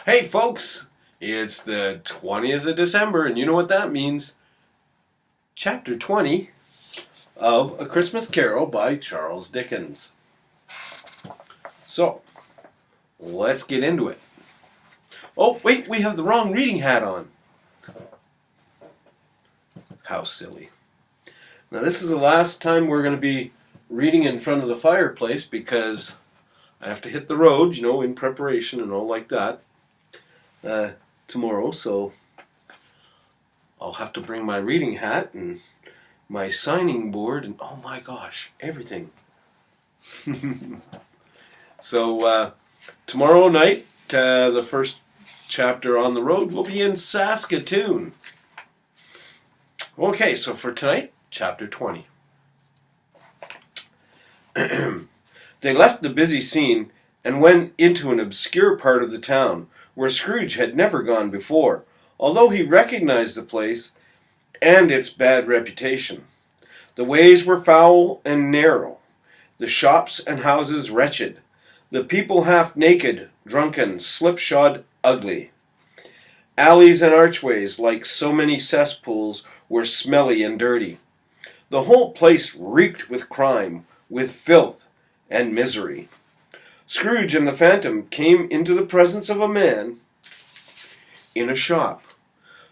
Hey folks, it's the 20th of December, and you know what that means? Chapter 20 of A Christmas Carol by Charles Dickens. So, let's get into it. Oh, wait, we have the wrong reading hat on. How silly. Now, this is the last time we're going to be reading in front of the fireplace because I have to hit the road, in preparation and all like that. Tomorrow, so I'll have to bring my reading hat and my signing board and oh my gosh, everything. So tomorrow night, the first chapter on the road will be in Saskatoon. Okay, so for tonight, chapter 20. They left the busy scene and went into an obscure part of the town where Scrooge had never gone before, although he recognized the place and its bad reputation. The ways were foul and narrow, the shops and houses wretched, the people half naked, drunken, slipshod, ugly. Alleys and archways, like so many cesspools, were smelly and dirty. The whole place reeked with crime, with filth and misery. Scrooge and the Phantom came into the presence of a man in a shop,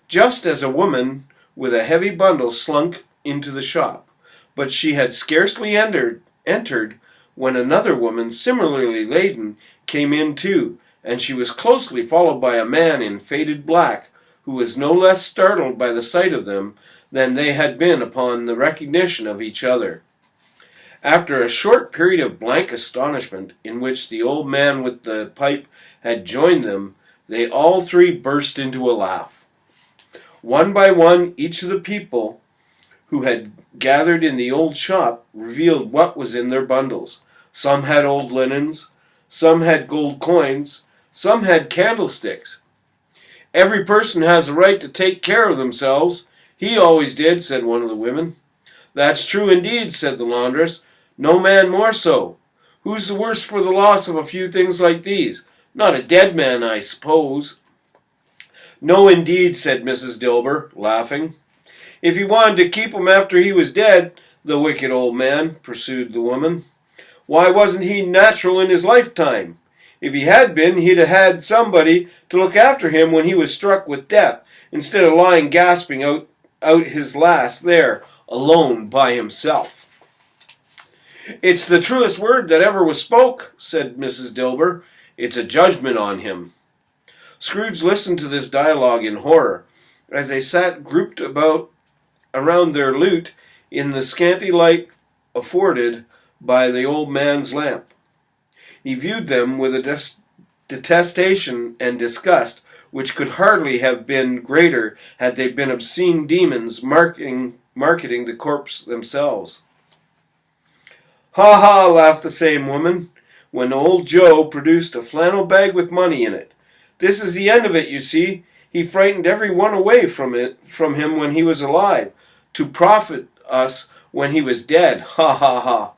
just as a woman with a heavy bundle slunk into the shop. But she had scarcely entered when another woman, similarly laden, came in too, and she was closely followed by a man in faded black, who was no less startled by the sight of them than they had been upon the recognition of each other. After a short period of blank astonishment, in which the old man with the pipe had joined them, they all three burst into a laugh. One by one, each of the people who had gathered in the old shop revealed what was in their bundles. Some had old linens, some had gold coins, some had candlesticks. "Every person has a right to take care of themselves. He always did," said one of the women. "That's true indeed," said the laundress. "No man more so. Who's the worse for the loss of a few things like these? Not a dead man, I suppose." "No, indeed," said Mrs. Dilber, laughing. "If he wanted to keep him after he was dead, the wicked old man," pursued the woman, "why wasn't he natural in his lifetime? If he had been, he'd have had somebody to look after him when he was struck with death, instead of lying gasping out his last there, alone by himself." "It's the truest word that ever was spoke," said Mrs. Dilber. "It's a judgment on him." Scrooge listened to this dialogue in horror, as they sat grouped around their lute in the scanty light afforded by the old man's lamp. He viewed them with a detestation and disgust which could hardly have been greater had they been obscene demons marketing the corpse themselves. "Ha ha," laughed the same woman, when old Joe produced a flannel bag with money in it. "This is the end of it, you see. He frightened every one away from him when he was alive, to profit us when he was dead. Ha ha ha."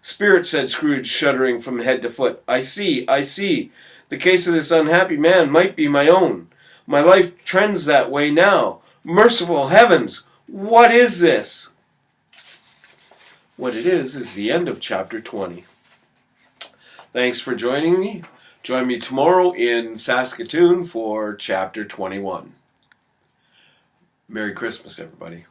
"Spirit," said Scrooge, shuddering from head to foot. I see. The case of this unhappy man might be my own. My life trends that way now. Merciful heavens! What is this?" What it is the end of chapter 20. Thanks for joining me. Join me tomorrow in Saskatoon for chapter 21. Merry Christmas, everybody.